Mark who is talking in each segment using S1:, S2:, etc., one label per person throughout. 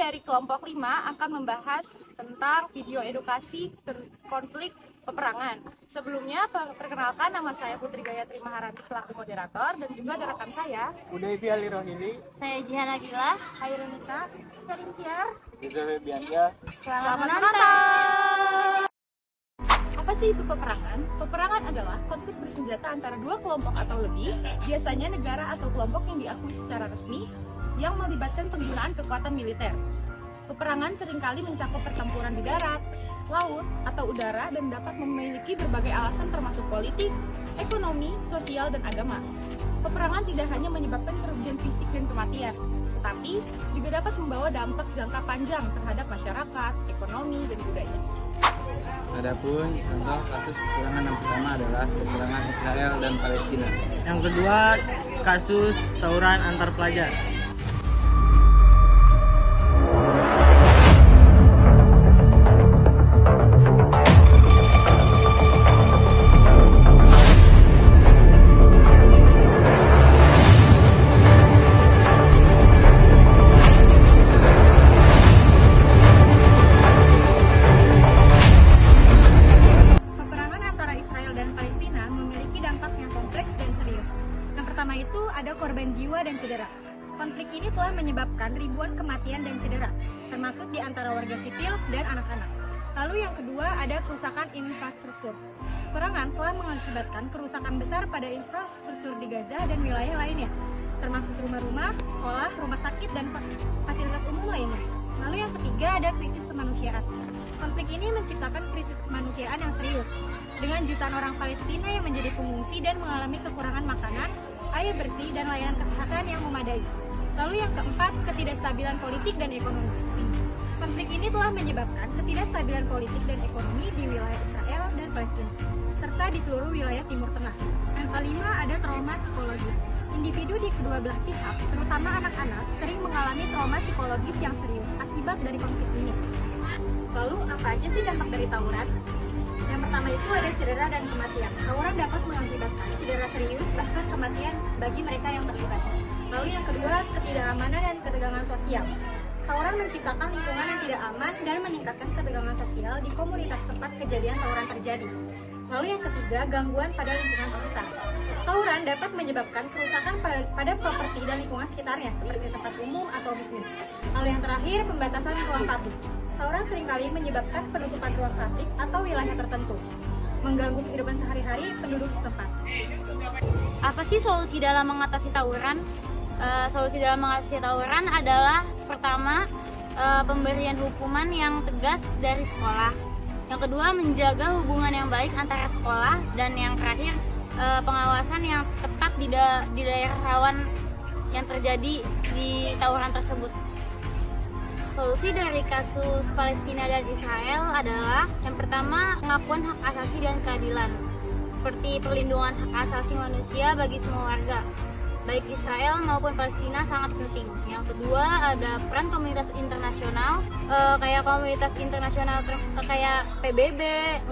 S1: dari kelompok 5 akan membahas tentang video edukasi konflik peperangan. Sebelumnya, perkenalkan nama saya Putri Gayatri Maharani selaku moderator dan juga ada rekan saya
S2: Udayfi Ali Rohili,
S3: Saya Jihan Nabila.
S1: Hairunisa, Karim Tiar.
S2: Riza Febiansyah.
S1: Selamat menonton! Apa sih itu peperangan? Peperangan adalah konflik bersenjata antara dua kelompok atau lebih, biasanya negara atau kelompok yang diakui secara resmi, yang melibatkan penggunaan kekuatan militer. Peperangan seringkali mencakup pertempuran di darat, laut, atau udara dan dapat memiliki berbagai alasan termasuk politik, ekonomi, sosial, dan agama. Peperangan tidak hanya menyebabkan kerugian fisik dan kematian, tetapi juga dapat membawa dampak jangka panjang terhadap masyarakat, ekonomi, dan budaya.
S2: Adapun contoh kasus peperangan yang pertama adalah peperangan Israel dan Palestina.
S4: Yang kedua, kasus tawuran antar pelajar.
S1: Peperangan antara Israel dan Palestina memiliki dampak yang kompleks dan serius. Yang pertama itu ada korban jiwa dan cedera. Konflik ini telah menyebabkan ribuan kematian dan cedera, termasuk di antara warga sipil dan anak-anak. Lalu yang kedua ada kerusakan infrastruktur. Peperangan telah mengakibatkan kerusakan besar pada infrastruktur di Gaza dan wilayah lainnya, termasuk rumah-rumah, sekolah, rumah sakit, dan fasilitas umum lainnya. Lalu yang ketiga ada krisis kemanusiaan. Konflik ini menciptakan krisis kemanusiaan yang serius, dengan jutaan orang Palestina yang menjadi pengungsi dan mengalami kekurangan makanan, air bersih, dan layanan kesehatan yang memadai. Lalu yang keempat, ketidakstabilan politik dan ekonomi. Konflik ini telah menyebabkan ketidakstabilan politik dan ekonomi di wilayah Israel dan Palestina, serta di seluruh wilayah Timur Tengah. Yang kelima ada trauma psikologis. Individu di kedua belah pihak, terutama anak-anak, sering mengalami trauma psikologis yang serius akibat dari konflik ini. Lalu apa aja sih dampak dari tawuran? Yang pertama itu ada cedera dan kematian. Tawuran dapat mengakibatkan cedera serius bahkan kematian bagi mereka yang terlibat. Lalu yang kedua, ketidakamanan dan ketegangan sosial. Tawuran menciptakan lingkungan yang tidak aman dan meningkatkan ketegangan sosial di komunitas tempat kejadian tawuran terjadi. Lalu yang ketiga, gangguan pada lingkungan sekitar. Tawuran dapat menyebabkan kerusakan pada properti dan lingkungan sekitarnya, seperti tempat umum atau bisnis. Lalu yang terakhir, pembatasan ruang publik. Tawuran seringkali menyebabkan penutupan ruang publik atau wilayah tertentu, mengganggu kehidupan sehari-hari penduduk setempat.
S3: Apa sih solusi dalam mengatasi tawuran? Solusi dalam mengatasi tawuran adalah pertama, pemberian hukuman yang tegas dari sekolah. Yang kedua, menjaga hubungan yang baik antara sekolah, dan yang terakhir, pengawasan yang ketat di daerah rawan yang terjadi di tawuran tersebut. Solusi dari kasus Palestina dan Israel adalah yang pertama, pengakuan hak asasi dan keadilan, seperti perlindungan hak asasi manusia bagi semua warga, baik Israel maupun Palestina, sangat penting. Yang kedua ada peran komunitas internasional, kayak komunitas internasional kayak PBB,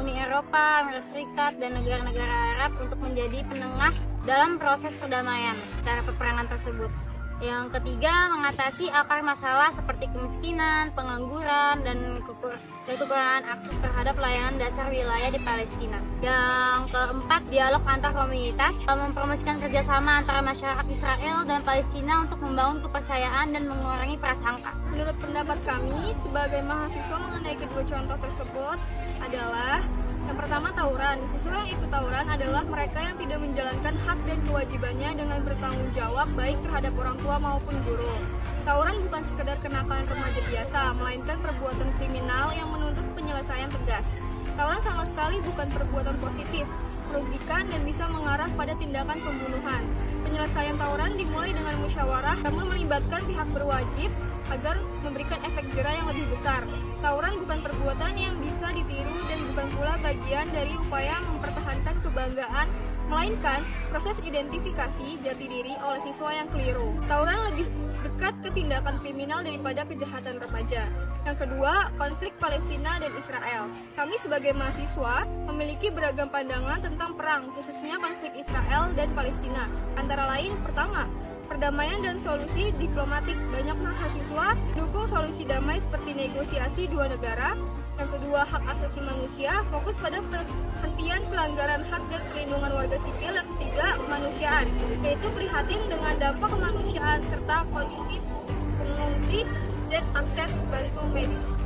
S3: Uni Eropa, Amerika Serikat, dan negara-negara Arab untuk menjadi penengah dalam proses perdamaian antara peperangan tersebut. Yang ketiga, mengatasi akar masalah seperti kemiskinan, pengangguran, dan kekurangan akses terhadap layanan dasar wilayah di Palestina. Yang keempat, dialog antar komunitas, mempromosikan kerjasama antara masyarakat Israel dan Palestina untuk membangun kepercayaan dan mengurangi prasangka.
S1: Menurut pendapat kami, sebagai mahasiswa mengenai kedua contoh tersebut adalah yang pertama, tawuran. Siswa yang ikut tawuran adalah mereka yang tidak menjalankan hak dan kewajibannya dengan bertanggung jawab baik terhadap orang tua maupun guru. Tawuran bukan sekedar kenakalan remaja biasa, melainkan perbuatan kriminal yang menuntut penyelesaian tegas. Tawuran sama sekali bukan perbuatan positif, merugikan dan bisa mengarah pada tindakan pembunuhan. Penyelesaian tawuran dimulai dengan musyawarah, namun melibatkan pihak berwajib agar memberikan efek jera yang lebih besar. Tawuran bukan perbuatan yang bisa ditiru dan bukan pula bagian dari upaya mempertahankan kebanggaan, melainkan proses identifikasi jati diri oleh siswa yang keliru. Tawuran lebih dekat ke tindakan kriminal daripada kejahatan remaja. Yang kedua, konflik Palestina dan Israel. Kami sebagai mahasiswa memiliki beragam pandangan tentang perang, khususnya konflik Israel dan Palestina. Antara lain, pertama,
S5: perdamaian dan solusi diplomatik. Banyak mahasiswa dukung solusi damai seperti negosiasi dua negara. Yang kedua, hak asasi manusia, fokus pada penghentian pelanggaran hak dan perlindungan warga sipil. Yang ketiga, kemanusiaan, yaitu prihatin dengan dampak kemanusiaan serta kondisi pengungsi dan akses bantu medis.